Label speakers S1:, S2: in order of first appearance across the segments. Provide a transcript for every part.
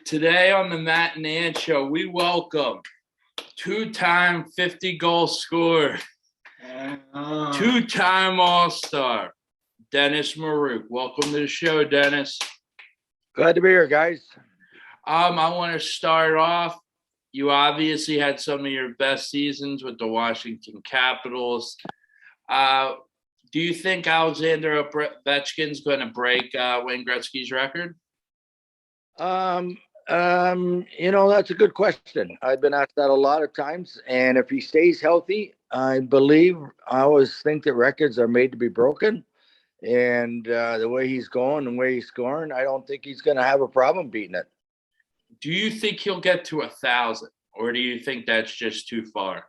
S1: Today on the Matt and Ann Show, we welcome two-time 50-goal scorer, two-time All-Star, Dennis Maruk. Welcome to the show, Dennis.
S2: Glad to be here, guys.
S1: I want to start off. You obviously had some of your best seasons with the Washington Capitals. Do you think Alexander Ovechkin's going to break Wayne Gretzky's record?
S2: That's a good question. I've been asked that a lot of times, and if he stays healthy, I always think that records are made to be broken. And the way he's going, the way he's scoring, I don't think he's going to have a problem beating it.
S1: Do you think he'll get to 1,000, or do you think that's just too far?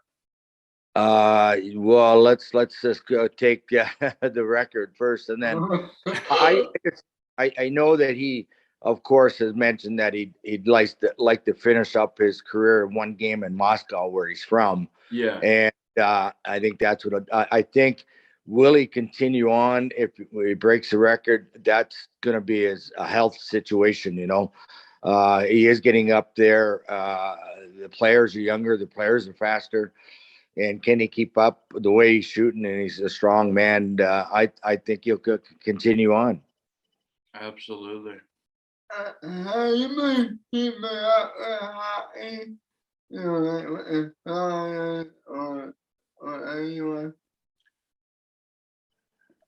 S2: Well, let's just go take the record first, and then I know that he, of course, has mentioned that he'd like to finish up his career in one game in Moscow, where he's from.
S1: Yeah,
S2: and I think that's what I think. Will he continue on if he breaks the record? That's going to be a health situation, He is getting up there. The players are younger. The players are faster. And can he keep up the way he's shooting? And he's a strong man. I think he'll continue on.
S1: Absolutely.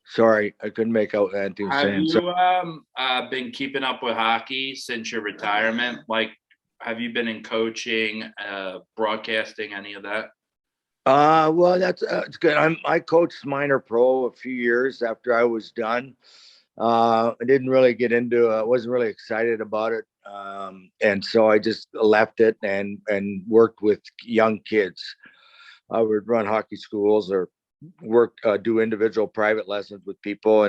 S2: Sorry, I couldn't make out that.
S1: Have you been keeping up with hockey since your retirement? Like, have you been in coaching, broadcasting, any of that?
S2: Well, it's good. I coached minor pro a few years after I was done. I didn't really get into it. I wasn't really excited about it. And so I just left it and worked with young kids. I would run hockey schools or do individual private lessons with people.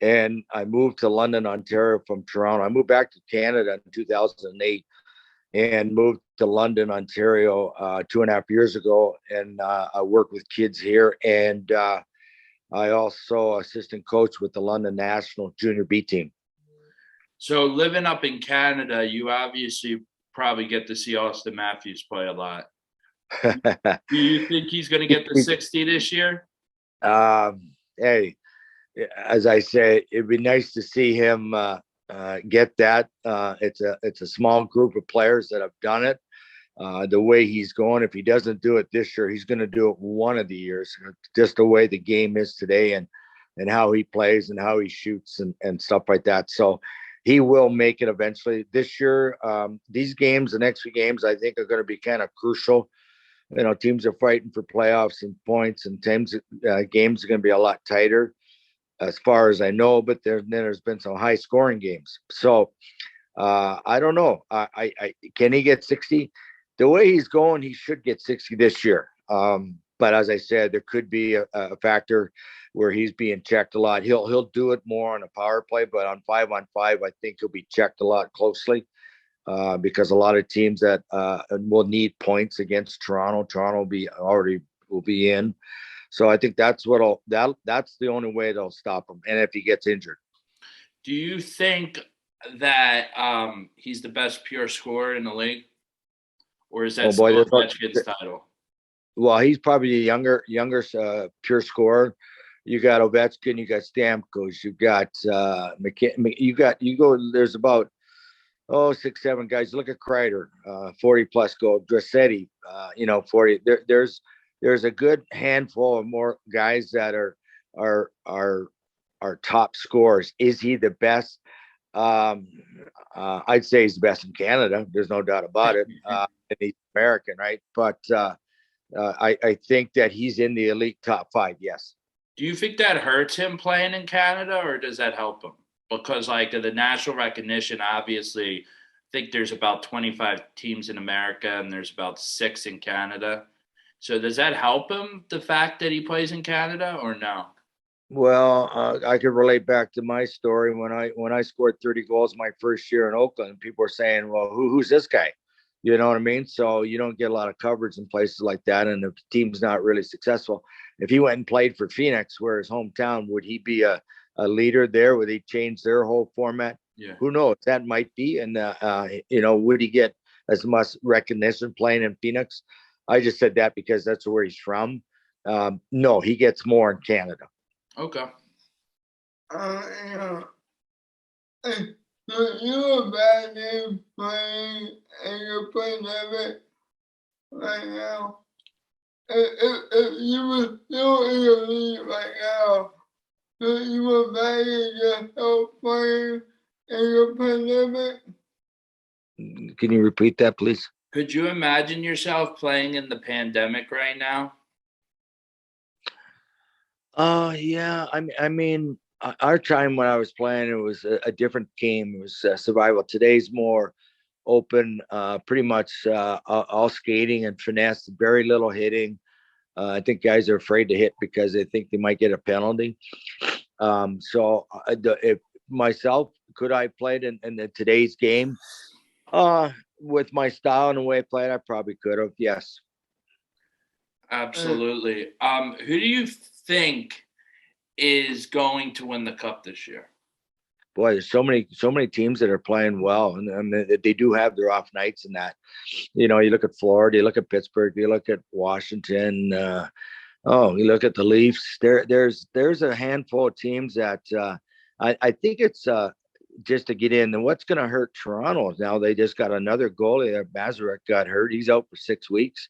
S2: And I moved to London, Ontario from Toronto. I moved back to Canada in 2008 and moved to London, Ontario 2.5 years ago. And I work with kids here. And I also assistant coach with the London National Junior B team.
S1: So living up in Canada, you obviously probably get to see Auston Matthews play a lot. Do you think he's going to get to 60 this year?
S2: Hey, as I say, it'd be nice to see him get that. It's a small group of players that have done it. The way he's going, if he doesn't do it this year, he's going to do it one of the years. Just the way the game is today, and how he plays and how he shoots and stuff like that. So he will make it eventually this year. These games, the next few games, I think are going to be kind of crucial. Teams are fighting for playoffs and points, and games are going to be a lot tighter, as far as I know. But there's been some high scoring games. So I don't know. Can he get 60? The way he's going, he should get 60 this year. But as I said, there could be a factor where he's being checked a lot. He'll do it more on a power play, but on 5-on-5, I think he'll be checked a lot closely. Because a lot of teams that will need points against Toronto will be in. So I think that's the only way they'll stop him. And if he gets injured.
S1: Do you think that he's the best pure scorer in the league, or is that still Ovechkin's title?
S2: Well, he's probably the younger pure scorer. You got Ovechkin, you got Stamkos, you got there's about 6, 7 guys. Look at Kreider, 40 plus goal. Dressetti, 40. There's a good handful of more guys that are top scorers. Is he the best? I'd say he's the best in Canada. There's no doubt about it. And he's American, right? But I think that he's in the elite top 5. Yes.
S1: Do you think that hurts him playing in Canada, or does that help him? Because the national recognition, obviously, I think there's about 25 teams in America and there's about 6 in Canada. So does that help him, the fact that he plays in Canada, or no?
S2: Well, I could relate back to my story when I scored 30 goals my first year in Oakland. People were saying, "Well, who's this guy?" You know what I mean? So you don't get a lot of coverage in places like that. And if the team's not really successful, if he went and played for Phoenix, where his hometown, would he be a leader there? Would he change their whole format?
S1: Yeah.
S2: Who knows? That might be. And, would he get as much recognition playing in Phoenix? I just said that because that's where he's from. No, he gets more in Canada.
S1: Okay.
S3: Yeah. So you imagine playing in a pandemic right now? If you were still in the league right now, so you imagine yourself playing in a pandemic?
S2: Can you repeat that, please?
S1: Could you imagine yourself playing in the pandemic right now?
S2: Yeah. I mean, our time when I was playing, it was a different game. It was survival. Today's more open, pretty much all skating and finesse, very little hitting. I think guys are afraid to hit because they think they might get a penalty. If myself, could I played in today's game? With my style and the way I played, I probably could have. Yes.
S1: Absolutely. Who do you think is going to win the cup this year?
S2: Boy, there's so many teams that are playing well, and they do have their off nights. And that, you look at Florida, you look at Pittsburgh, you look at Washington. You look at the Leafs. There's a handful of teams that I think it's just to get in. And what's going to hurt Toronto is now they just got another goalie. Maruk got hurt; he's out for 6 weeks,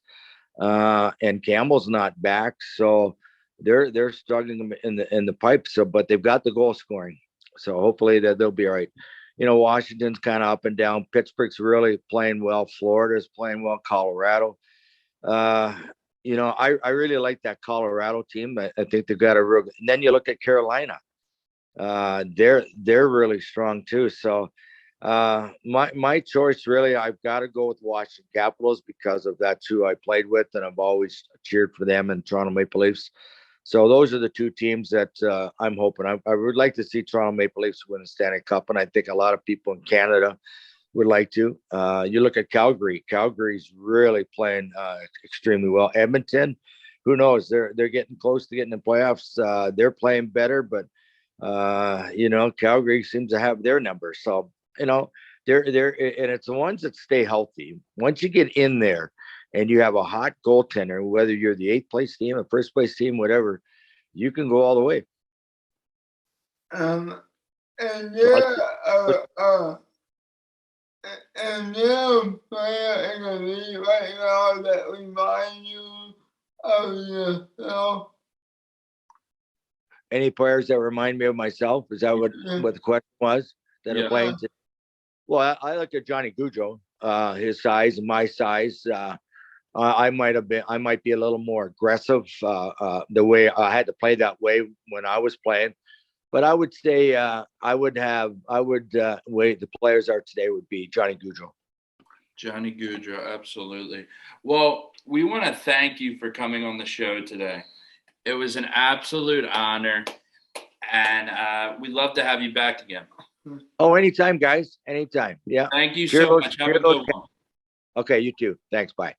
S2: and Campbell's not back, so they're struggling in the pipe. So, but they've got the goal scoring, so hopefully they'll be all right. Washington's kind of up and down. Pittsburgh's really playing well. Florida's playing well. Colorado. I really like that Colorado team. I think they've got a real. And then you look at Carolina. They're really strong too. So my choice really, I've got to go with Washington Capitals because of that's who I played with, and I've always cheered for them, and Toronto Maple Leafs. So those are the two teams that I'm hoping. I would like to see Toronto Maple Leafs win the Stanley Cup, and I think a lot of people in Canada would like to. You look at Calgary. Calgary's really playing extremely well. Edmonton, who knows? They're getting close to getting the playoffs. They're playing better, but Calgary seems to have their numbers. So they're and it's the ones that stay healthy. Once you get in there and you have a hot goaltender, whether you're the 8th place team, a 1st place team, whatever, you can go all the way.
S3: And they're player in the league right now that remind you of yourself.
S2: Any players that remind me of myself? Is that what the question was? That are playing today? Well, I look at Johnny Gaudreau, his size and my size. I might be a little more aggressive. The way I had to play that way when I was playing. But I would say way the players are today would be Johnny Gaudreau.
S1: Johnny Gaudreau, absolutely. Well, we want to thank you for coming on the show today. It was an absolute honor, and we'd love to have you back again.
S2: Oh, anytime, guys. Anytime. Yeah.
S1: Thank you so much. Have a good one.
S2: Okay, you too. Thanks. Bye.